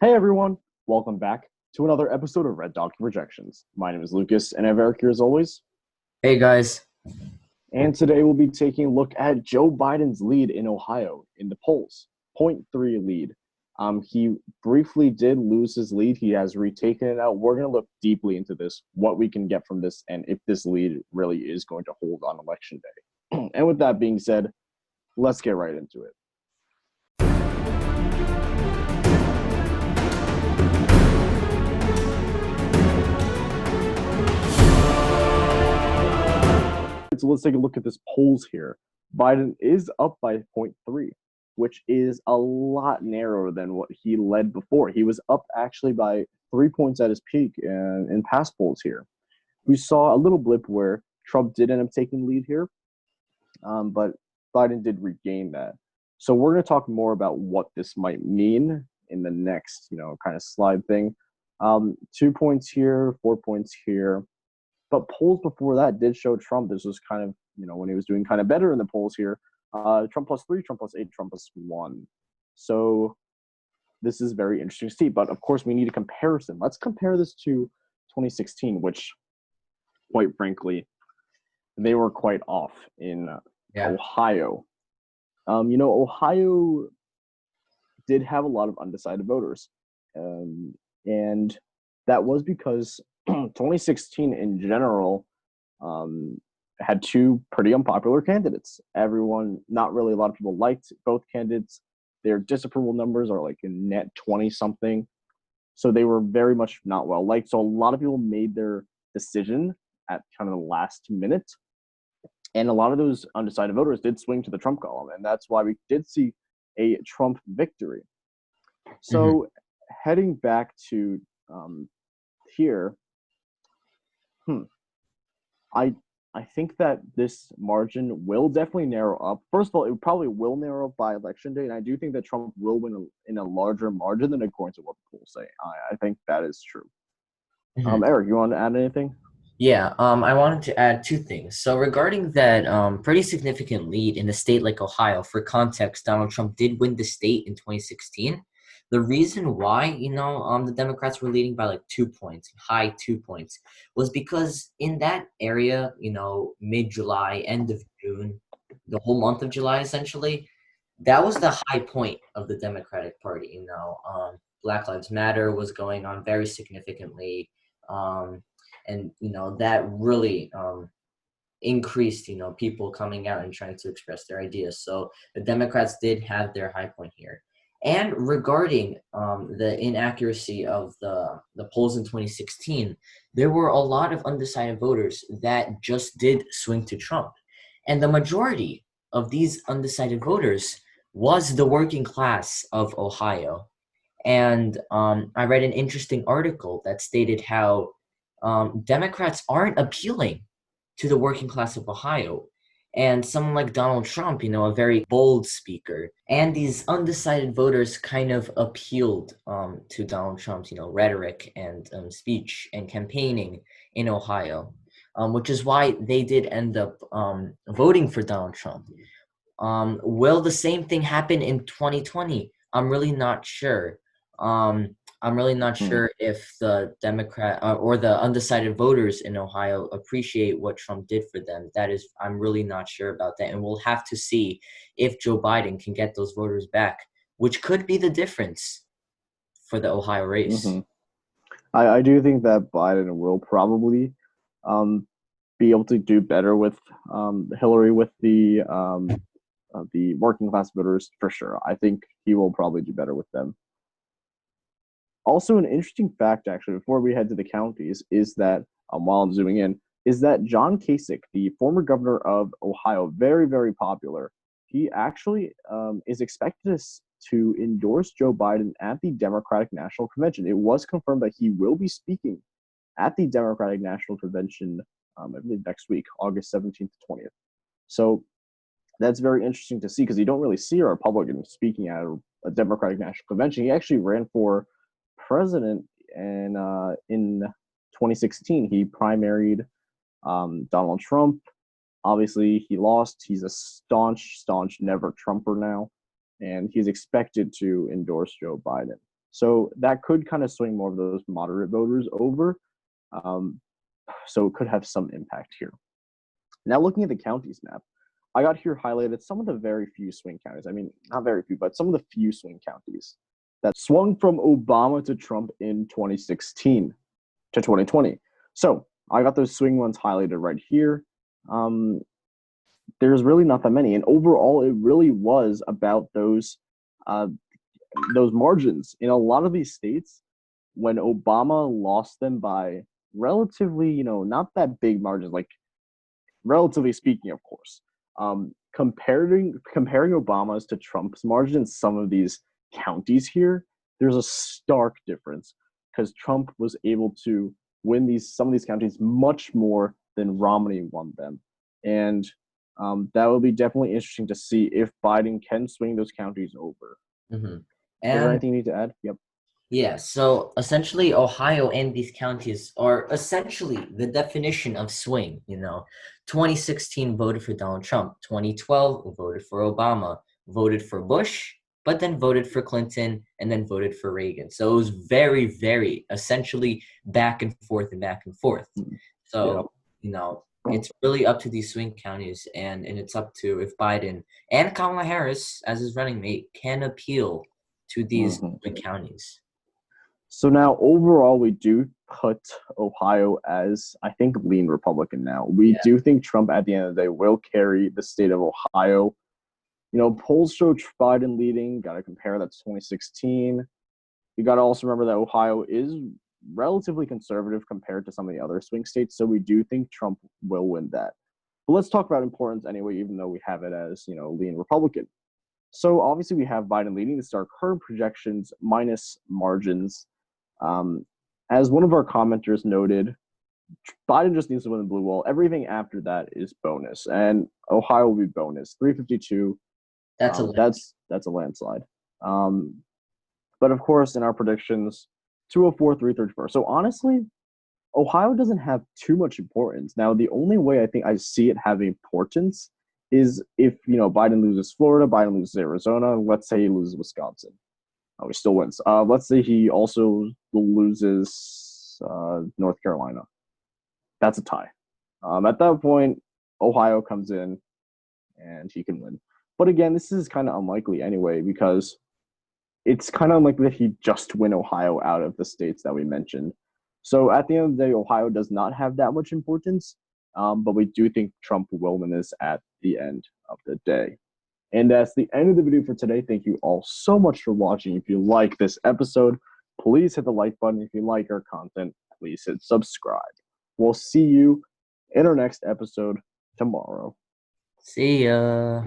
Hey everyone, welcome back to another episode of Red Dog Projections. My name is Lucas, and I have Eric here as always. Hey guys. And today we'll be taking a look at Joe Biden's lead in Ohio in the polls, .3 lead. He briefly did lose his lead. He has retaken it out. We're going to look deeply into this, what we can get from this, and if this lead really is going to hold on Election Day. And with that being said, let's get right into it. So let's take a look at this polls here. Biden is up by .3, which is a lot narrower than what he led before. He was up actually by 3 points at his peak in past polls here. We saw a little blip where Trump did end up taking lead here, but Biden did regain that. So we're going to talk more about what this might mean in the next, kind of slide thing. 2 points here, 4 points here. But polls before that did show Trump. This was kind of, when he was doing kind of better in the polls here. Trump +3, Trump +8, Trump +1. So this is very interesting to see. But of course, we need a comparison. Let's compare this to 2016, which, quite frankly, they were quite off in Ohio. Ohio did have a lot of undecided voters. And that was because 2016 in general had two pretty unpopular candidates. Not really a lot of people liked both candidates. Their disapproval numbers are like a net 20-something. So they were very much not well liked. So a lot of people made their decision at kind of the last minute. And a lot of those undecided voters did swing to the Trump column. And that's why we did see a Trump victory. So heading back to here, I think that this margin will definitely narrow up. First of all, it probably will narrow up by Election Day, and I do think that Trump will win in a larger margin than according to what the polls say. I think that is true. Eric, you want to add anything? Yeah, I wanted to add two things. So regarding that pretty significant lead in a state like Ohio, for context, Donald Trump did win the state in 2016. The reason why, the Democrats were leading by like 2 points, high 2 points, was because in that area, mid-July, end of June, the whole month of July, essentially, that was the high point of the Democratic Party. Black Lives Matter was going on very significantly. And that really increased, people coming out and trying to express their ideas. So the Democrats did have their high point here. And regarding the inaccuracy of the polls in 2016, there were a lot of undecided voters that just did swing to Trump. And the majority of these undecided voters was the working class of Ohio. And I read an interesting article that stated how Democrats aren't appealing to the working class of Ohio. And someone like Donald Trump, a very bold speaker, and these undecided voters kind of appealed to Donald Trump's, rhetoric and speech and campaigning in Ohio, which is why they did end up voting for Donald Trump. Will the same thing happen in 2020? I'm really not sure. I'm really not sure if the Democrat or the undecided voters in Ohio appreciate what Trump did for them. I'm really not sure about that. And we'll have to see if Joe Biden can get those voters back, which could be the difference for the Ohio race. I do think that Biden will probably be able to do better with Hillary with the working class voters for sure. I think he will probably do better with them. Also, an interesting fact, actually, before we head to the counties, is that, while I'm zooming in, is that John Kasich, the former governor of Ohio, very, very popular, he actually is expected to endorse Joe Biden at the Democratic National Convention. It was confirmed that he will be speaking at the Democratic National Convention, I believe, next week, August 17th to 20th. So that's very interesting to see because you don't really see a Republican speaking at a Democratic National Convention. He actually ran for president in 2016. He primaried Donald Trump. Obviously, he lost. He's a staunch never Trumper now, and he's expected to endorse Joe Biden. So that could kind of swing more of those moderate voters over. So it could have some impact here. Now, looking at the counties map, I got here highlighted some of the very few swing counties. I mean, not very few, but some of the few swing counties that swung from Obama to Trump in 2016 to 2020. So I got those swing ones highlighted right here. There's really not that many. And overall, it really was about those margins. In a lot of these states, when Obama lost them by relatively, not that big margins, like relatively speaking, of course. Comparing Obama's to Trump's margin in some of these counties here, there's a stark difference because Trump was able to win some of these counties much more than Romney won them. And that will be definitely interesting to see if Biden can swing those counties over. Mm-hmm. Is there anything you need to add? Yep. Yeah, so essentially Ohio and these counties are essentially the definition of swing, 2016 voted for Donald Trump, 2012 voted for Obama, voted for Bush, but then voted for Clinton and then voted for Reagan. So it was very, very essentially back and forth and back and forth. So, it's really up to these swing counties and it's up to if Biden and Kamala Harris as his running mate can appeal to these swing counties. So now, overall, we do put Ohio as, I think, lean Republican now. We do think Trump, at the end of the day, will carry the state of Ohio. Polls show Biden leading. Got to compare that to 2016. You got to also remember that Ohio is relatively conservative compared to some of the other swing states. So we do think Trump will win that. But let's talk about importance anyway, even though we have it as, lean Republican. So obviously we have Biden leading. This is our current projections minus margins. As one of our commenters noted, Biden just needs to win the blue wall. Everything after that is bonus, and Ohio will be bonus. 352. That's a landslide. But of course, in our predictions, 204, 334. So honestly, Ohio doesn't have too much importance. Now, the only way I think I see it having importance is if Biden loses Florida, Biden loses Arizona. Let's say he loses Wisconsin. Oh, he still wins. Let's say he also loses North Carolina. That's a tie. At that point, Ohio comes in and he can win. But again, this is kind of unlikely anyway because it's kind of unlikely that he just win Ohio out of the states that we mentioned. So at the end of the day, Ohio does not have that much importance, but we do think Trump will win this at the end of the day. And that's the end of the video for today. Thank you all so much for watching. If you like this episode, please hit the like button. If you like our content, please hit subscribe. We'll see you in our next episode tomorrow. See ya.